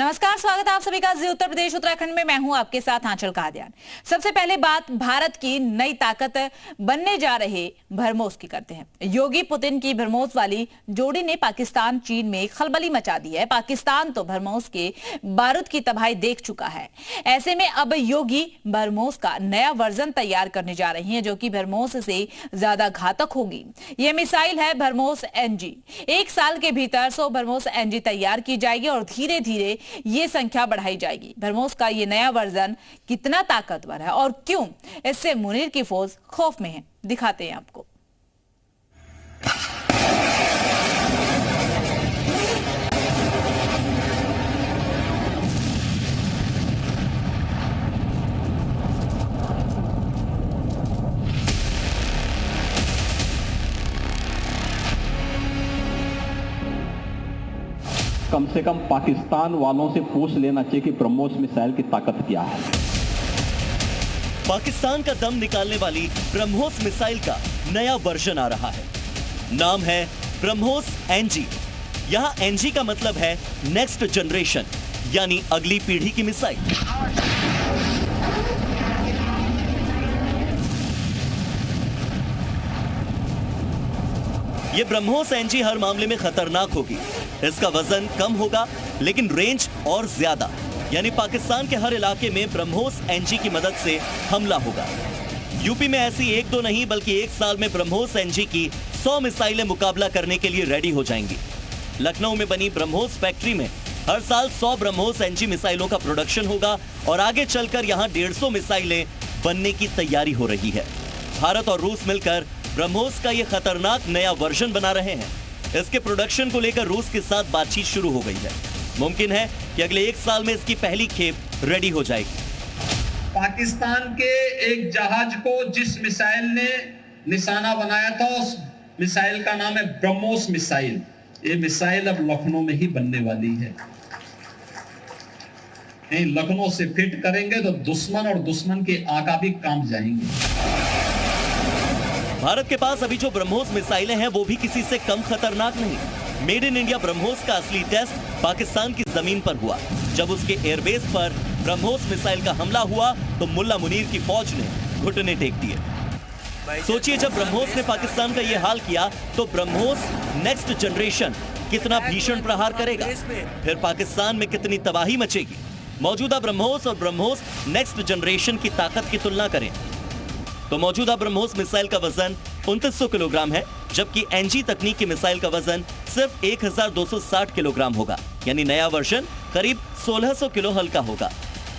नमस्कार, स्वागत है आप सभी का जी उत्तर प्रदेश उत्तराखंड में। मैं हूं आपके साथ आंचल कादियान। सबसे पहले बात भारत की नई ताकत बनने जा रहे ब्रह्मोस की करते हैं। योगी पुतिन की ब्रह्मोस वाली जोड़ी ने पाकिस्तान चीन में खलबली मचा दी है। पाकिस्तान तो ब्रह्मोस के बारूद की तबाही देख चुका है। ऐसे में अब योगी ब्रह्मोस का नया वर्जन तैयार करने जा रही है, जो कि ब्रह्मोस से ज्यादा घातक होगी। यह मिसाइल है ब्रह्मोस एनजी। 1 साल के भीतर 100 ब्रह्मोस एनजी तैयार की जाएगी और धीरे धीरे ये संख्या बढ़ाई जाएगी। ब्रह्मोस का ये नया वर्जन कितना ताकतवर है और क्यों इससे मुनीर की फौज खौफ में है, दिखाते हैं आपको। कम से कम पाकिस्तान वालों से पूछ लेना चाहिए कि ब्रह्मोस मिसाइल की ताकत क्या है। पाकिस्तान का दम निकालने वाली ब्रह्मोस मिसाइल का नया वर्जन आ रहा है। नाम है ब्रह्मोस एनजी। यहां एनजी का मतलब है नेक्स्ट जनरेशन, यानी अगली पीढ़ी की मिसाइल। ये ब्रह्मोस एनजी हर मामले में खतरनाक होगी। इसका वजन कम होगा लेकिन रेंज और ज्यादा, यानी पाकिस्तान के हर इलाके में ब्रह्मोस एनजी की मदद से हमला होगा। यूपी में ऐसी 1-2 नहीं बल्कि 1 साल में ब्रह्मोस एनजी की 100 मिसाइलें मुकाबला करने के लिए रेडी हो जाएंगी। लखनऊ में बनी ब्रह्मोस फैक्ट्री में हर साल 100 ब्रह्मोस एनजी मिसाइलों का प्रोडक्शन होगा और आगे चलकर यहां 150 मिसाइलें बनने की तैयारी हो रही है। भारत और रूस मिलकर ब्रह्मोस का ये खतरनाक नया वर्जन बना रहे हैं। इसके प्रोडक्शन को लेकर रूस के साथ बातचीत शुरू हो गई है। मुमकिन है कि अगले 1 साल में इसकी पहली खेप रेडी हो जाएगी। पाकिस्तान के एक जहाज को जिस मिसाइल ने निशाना बनाया था, उस मिसाइल का नाम है ब्रह्मोस मिसाइल। ये मिसाइल अब लखनऊ में ही बनने वाली है। लखनऊ से फिट करेंगे तो दुश्मन और दुश्मन के आका भी कांप जाएंगे। भारत के पास अभी जो ब्रह्मोस मिसाइलें हैं वो भी किसी से कम खतरनाक नहीं। मेड इन इंडिया ब्रह्मोस का असली टेस्ट पाकिस्तान की जमीन पर हुआ। जब उसके एयरबेस पर ब्रह्मोस मिसाइल का हमला हुआ तो मुल्ला मुनीर की फौज ने घुटने टेक दिए। सोचिए, जब ब्रह्मोस ने पाकिस्तान का ये हाल किया तो ब्रह्मोस नेक्स्ट जनरेशन कितना भीषण प्रहार करेगा, फिर पाकिस्तान में कितनी तबाही मचेगी। मौजूदा ब्रह्मोस और ब्रह्मोस नेक्स्ट जनरेशन की ताकत की तुलना करें तो मौजूदा ब्रह्मोस मिसाइल का वजन 2900 किलोग्राम है, जबकि एनजी तकनीक की मिसाइल का वजन सिर्फ 1260 किलोग्राम होगा, यानी नया वर्जन करीब 1600 किलो हल्का होगा।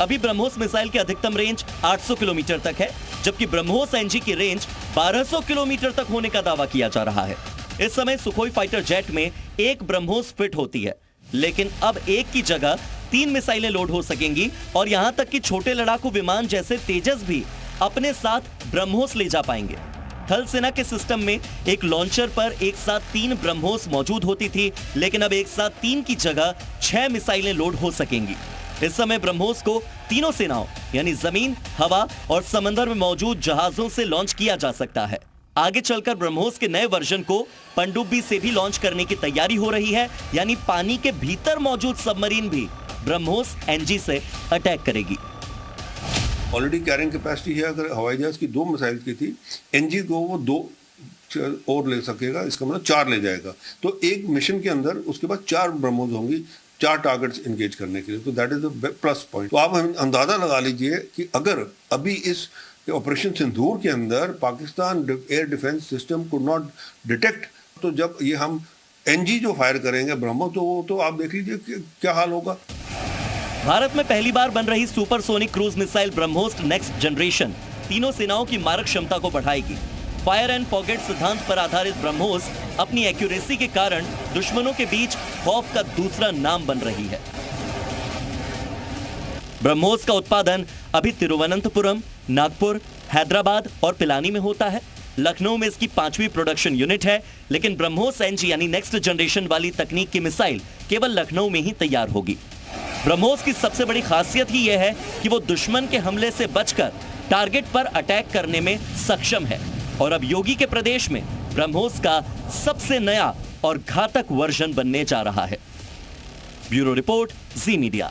अभी ब्रह्मोस मिसाइल की अधिकतम रेंज 800 किलोमीटर तक है, जबकि ब्रह्मोस एनजी की रेंज 1200 किलोमीटर तक होने का दावा किया जा रहा है। इस समय सुखोई फाइटर जेट में 1 ब्रह्मोस फिट होती है, लेकिन अब 1 की जगह 3 मिसाइलें लोड हो सकेंगी और यहां तक कि छोटे लड़ाकू विमान जैसे तेजस भी अपने साथ ब्रह्मोस ले जा पाएंगे। थल सेना के सिस्टम में एक लॉन्चर पर एक साथ 3 ब्रह्मोस मौजूद होती थी, लेकिन अब एक साथ 3 की जगह 6 मिसाइलें लोड हो सकेंगी। इस समय ब्रह्मोस को तीनों सेनाओं यानी जमीन, हवा और समंदर में मौजूद जहाजों से लॉन्च किया जा सकता है। आगे चलकर ब्रह्मोस के नए वर्जन को पनडुब्बी से भी लॉन्च करने की तैयारी हो रही है, यानी पानी के भीतर मौजूद सबमरीन भी ब्रह्मोस एनजी से अटैक करेगी। ऑलरेडी कैरिंग कैपेसिटी है। अगर हवाई जहाज की 2 मिसाइल की थी, एनजी को वो 2 और ले सकेगा, इसका मतलब 4 ले जाएगा। तो एक मिशन के अंदर उसके बाद 4 ब्रह्मोस होंगी 4 टारगेट्स एंगेज करने के लिए। तो that is the plus point. तो आप अंदाजा लगा लीजिए कि अगर अभी इस ऑपरेशन सिंदूर के अंदर Pakistan air defence system could not detect, तो जब ये हम एनजी जो फायर करेंगे ब्रह्मोस, तो वो तो आप देख लीजिए क्या हाल होगा। भारत में पहली बार बन रही supersonic cruise missile BrahMos next generation तीनों सेनाओं की मारक क्षमता को बढ़ाएगी। फायर एंड फॉरगेट सिद्धांत पर आधारित ब्रह्मोस अपनी एक्यूरेसी के कारण दुश्मनों के बीच खौफ का दूसरा नाम बन रही है। ब्रह्मोस का उत्पादन अभी तिरुवनंतपुरम, नागपुर, हैदराबाद और पिलानी में होता है। लखनऊ में इसकी 5वीं प्रोडक्शन यूनिट है, लेकिन ब्रह्मोस एनजी यानी नेक्स्ट जनरेशन वाली तकनीक की मिसाइल केवल लखनऊ में ही तैयार होगी। ब्रह्मोस की सबसे बड़ी खासियत ही यह है कि वो दुश्मन के हमले से बचकर टारगेट पर अटैक करने में सक्षम है और अब योगी के प्रदेश में ब्रह्मोस का सबसे नया और घातक वर्जन बनने जा रहा है। ब्यूरो रिपोर्ट, जी मीडिया।